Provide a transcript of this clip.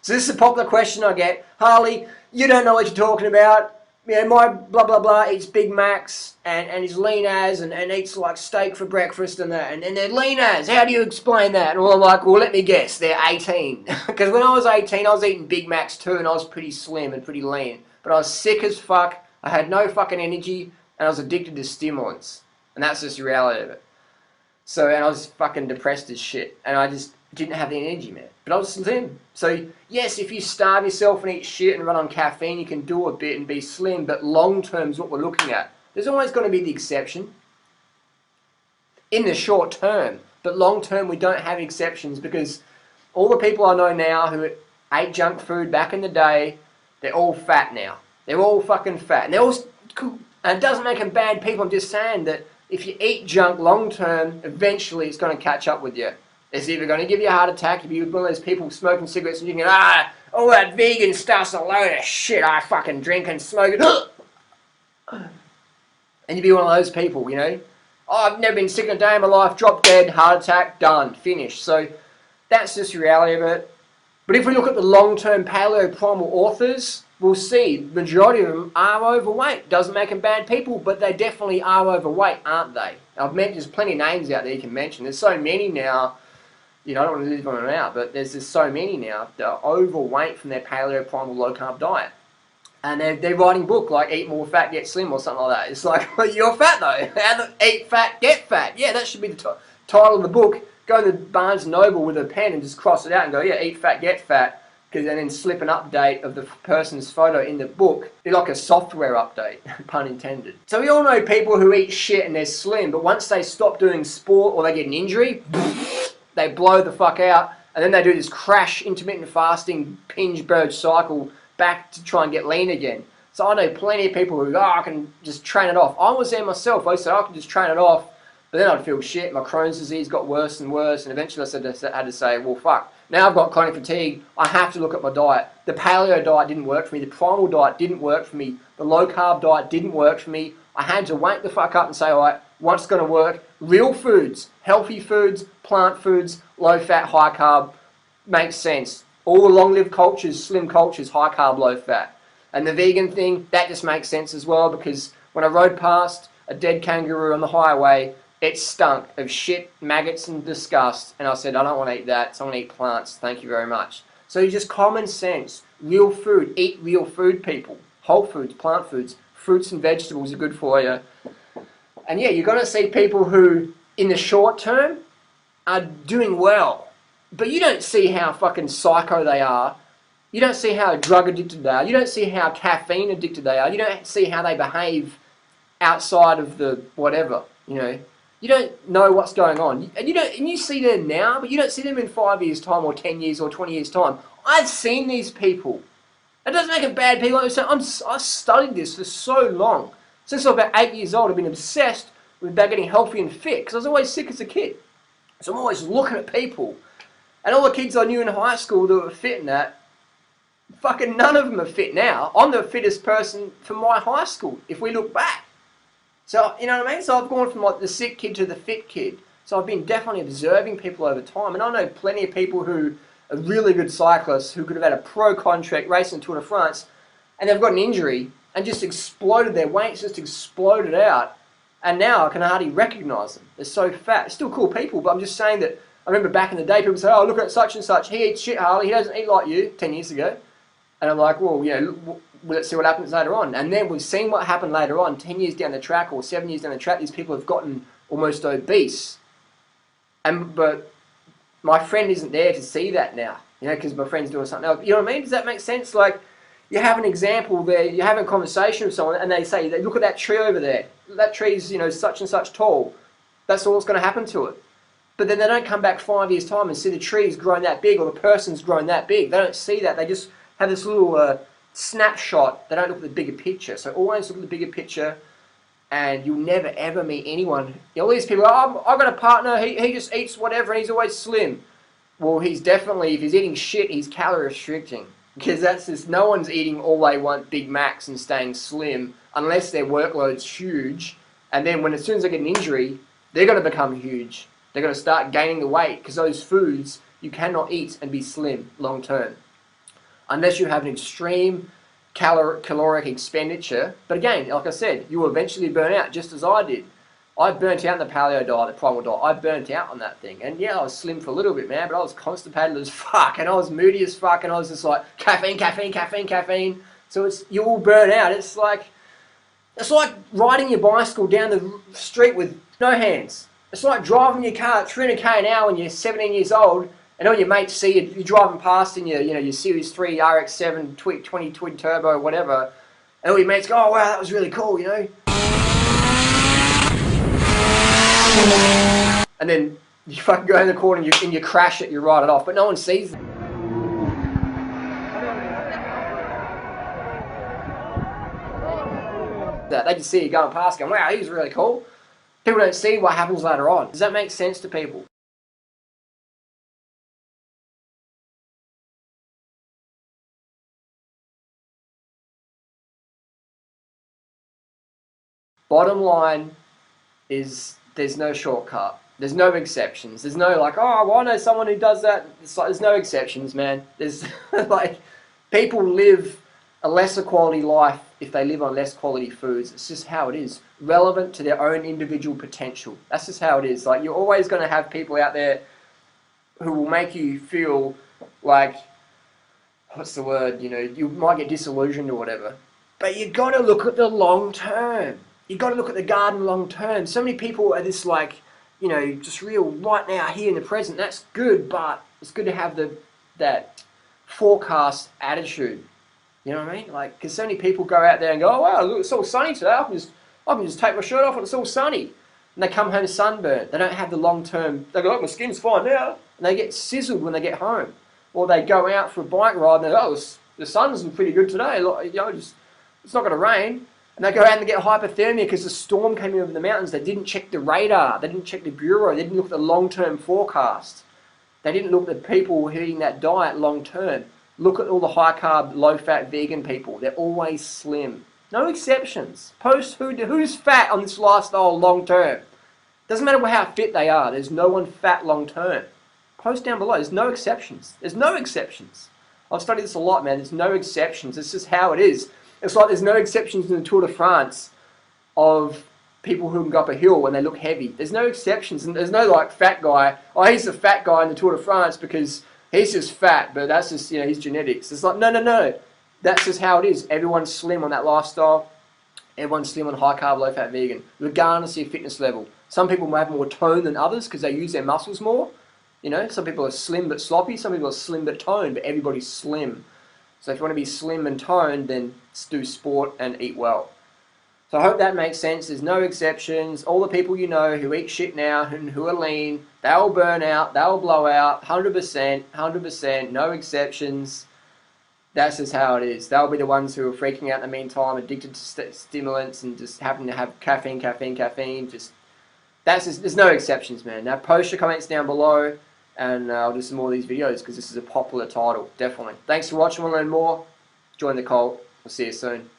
So this is a popular question I get. Harley, you don't know what you're talking about. You know, my blah blah blah eats Big Macs and he's lean as and eats like steak for breakfast and that and they're lean as. How do you explain that? And I'm like, well, let me guess, they're 18. Because when I was 18, I was eating Big Macs too, and I was pretty slim and pretty lean. But I was sick as fuck. I had no fucking energy, and I was addicted to stimulants, and that's just the reality of it. So, and I was fucking depressed as shit, and I just didn't have the energy, man. But I was slim. So, yes, if you starve yourself and eat shit and run on caffeine, you can do a bit and be slim, but long term is what we're looking at. There's always going to be the exception in the short term, but long term we don't have exceptions because all the people I know now who ate junk food back in the day, they're all fat now. They're all fucking fat. And they're all, and it doesn't make them bad people. I'm just saying that if you eat junk long term, eventually it's going to catch up with you. It's either going to give you a heart attack if you're one of those people smoking cigarettes and you can, all that vegan stuff's a load of shit. I fucking drink and smoke it. And you'd be one of those people, you know. Oh, I've never been sick in a day in my life. Drop dead, heart attack, done, finished. So that's just the reality of it. But if we look at the long-term paleoprimal authors, we'll see the majority of them are overweight. Doesn't make them bad people, but they definitely are overweight, aren't they? I've mentioned there's plenty of names out there you can mention. There's so many now. You know, I don't want to leave them out, but there's just so many now that are overweight from their paleoprimal low-carb diet. And they're writing a book like Eat More Fat, Get Slim or something like that. It's like, well, you're fat though. How to eat fat, get fat. Yeah, that should be the title of the book. Go to Barnes & Noble with a pen and just cross it out and go, yeah, eat fat, get fat. And then slip an update of the person's photo in the book. Be like a software update, pun intended. So we all know people who eat shit and they're slim, but once they stop doing sport or they get an injury, they blow the fuck out, and then they do this crash intermittent fasting binge purge cycle back to try and get lean again. So I know plenty of people who, I can just train it off. I was there myself. I said, I can just train it off, but then I'd feel shit. My Crohn's disease got worse and worse, and eventually I had to say, well, fuck. Now I've got chronic fatigue, I have to look at my diet. The paleo diet didn't work for me, the primal diet didn't work for me, the low carb diet didn't work for me. I had to wake the fuck up and say, alright, what's going to work? Real foods, healthy foods, plant foods, low fat, high carb, makes sense. All the long-lived cultures, slim cultures, high carb, low fat. And the vegan thing, that just makes sense as well, because when I rode past a dead kangaroo on the highway, it stunk of shit, maggots and disgust, and I said, I don't want to eat that, so I want to eat plants, thank you very much. So just common sense, real food, eat real food, people. Whole foods, plant foods, fruits and vegetables are good for you. And yeah, you're going to see people who, in the short term, are doing well, but you don't see how fucking psycho they are. You don't see how drug addicted they are. You don't see how caffeine addicted they are. You don't see how they behave outside of the whatever, you know. You don't know what's going on, and you see them now, but you don't see them in 5 years' time, or 10 years, or 20 years' time. I've seen these people. It doesn't make them bad people. I've studied this for so long. Since I was about 8 years old, I've been obsessed with about getting healthy and fit, because I was always sick as a kid. So I'm always looking at people, and all the kids I knew in high school that were fit and that, fucking none of them are fit now. I'm the fittest person from my high school, if we look back. So, you know what I mean? So I've gone from like the sick kid to the fit kid. So I've been definitely observing people over time. And I know plenty of people who are really good cyclists who could have had a pro contract racing Tour de France, and they've got an injury and just exploded, their weights just exploded out. And now I can hardly recognise them. They're so fat. They're still cool people, but I'm just saying that I remember back in the day people say, oh, look at such and such. He eats shit, Harley. He doesn't eat like you 10 years ago. And I'm like, well, you know, let's see what happens later on. And then we've seen what happened later on, 10 years down the track or 7 years down the track, these people have gotten almost obese. But my friend isn't there to see that now, you know, because my friend's doing something else. You know what I mean? Does that make sense? Like, you have an example there, you're having a conversation with someone and they say, look at that tree over there. That tree's, you know, such and such tall. That's all that's going to happen to it. But then they don't come back 5 years' time and see the tree's grown that big or the person's grown that big. They don't see that. They just have this little snapshot. They don't look at the bigger picture. So always look at the bigger picture, and you'll never ever meet anyone. You know, all these people, oh, I've got a partner, he just eats whatever and he's always slim. Well, he's definitely, if he's eating shit, he's calorie restricting. Because that's just, no one's eating all they want Big Macs and staying slim unless their workload's huge. And then as soon as they get an injury, they're going to become huge. They're going to start gaining the weight because those foods you cannot eat and be slim long term. unless you have an extreme caloric expenditure. But again, like I said, you will eventually burn out, just as I did. I burnt out in the paleo diet, the primal diet. I burnt out on that thing. And yeah, I was slim for a little bit, man, but I was constipated as fuck, and I was moody as fuck, and I was just like, caffeine, caffeine, caffeine, caffeine. So you will burn out. It's like riding your bicycle down the street with no hands. It's like driving your car at 300k an hour when you're 17 years old, and all your mates see you, you're driving past in your Series 3 RX-7 20 twin turbo, whatever, and all your mates go, oh wow, that was really cool, you know. And then you fucking go in the corner and you crash it, you ride it off, but no one sees it. They just see you going past, going, wow, he was really cool. People don't see what happens later on. Does that make sense to people? Bottom line is there's no shortcut. There's no exceptions. There's no like, oh, well, I know someone who does that. It's like, there's no exceptions, man. There's like, people live a lesser quality life if they live on less quality foods. It's just how it is. Relevant to their own individual potential. That's just how it is. Like, you're always going to have people out there who will make you feel like, what's the word, you know, you might get disillusioned or whatever. But you got to look at the long term. You got to look at the garden long term. So many people are this like, you know, just real right now, here in the present. That's good, but it's good to have that forecast attitude. You know what I mean? Like, because so many people go out there and go, oh wow, look, it's all sunny today. I can just take my shirt off and it's all sunny. And they come home sunburned. They don't have the long term. They go, oh, my skin's fine now. And they get sizzled when they get home. Or they go out for a bike ride and they go, oh, the sun's pretty good today. Like, you know, it's not going to rain. And they go out and get hypothermia because the storm came in over the mountains. They didn't check the radar. They didn't check the bureau. They didn't look at the long-term forecast. They didn't look at the people eating that diet long-term. Look at all the high-carb, low-fat vegan people. They're always slim. No exceptions. Post who's fat on this lifestyle long-term. Doesn't matter how fit they are. There's no one fat long-term. Post down below. There's no exceptions. There's no exceptions. I've studied this a lot, man. There's no exceptions. It's just how it is. It's like there's no exceptions in the Tour de France of people who can go up a hill when they look heavy. There's no exceptions. And there's no like fat guy. Oh, he's the fat guy in the Tour de France because he's just fat, but that's just, you know, his genetics. It's like, no. That's just how it is. Everyone's slim on that lifestyle. Everyone's slim on high carb, low fat vegan, regardless of your fitness level. Some people might have more tone than others because they use their muscles more. You know, some people are slim but sloppy. Some people are slim but toned, but everybody's slim. So if you want to be slim and toned, then do sport and eat well. So I hope that makes sense. There's no exceptions. All the people you know who eat shit now and who are lean, they'll burn out, they'll blow out, 100%, no exceptions. That's just how it is. They'll be the ones who are freaking out in the meantime, addicted to stimulants and just having to have caffeine. There's no exceptions, man. Now post your comments down below. And I'll do some more of these videos because this is a popular title, definitely. Thanks for watching. Want to learn more? Join the cult. We'll see you soon.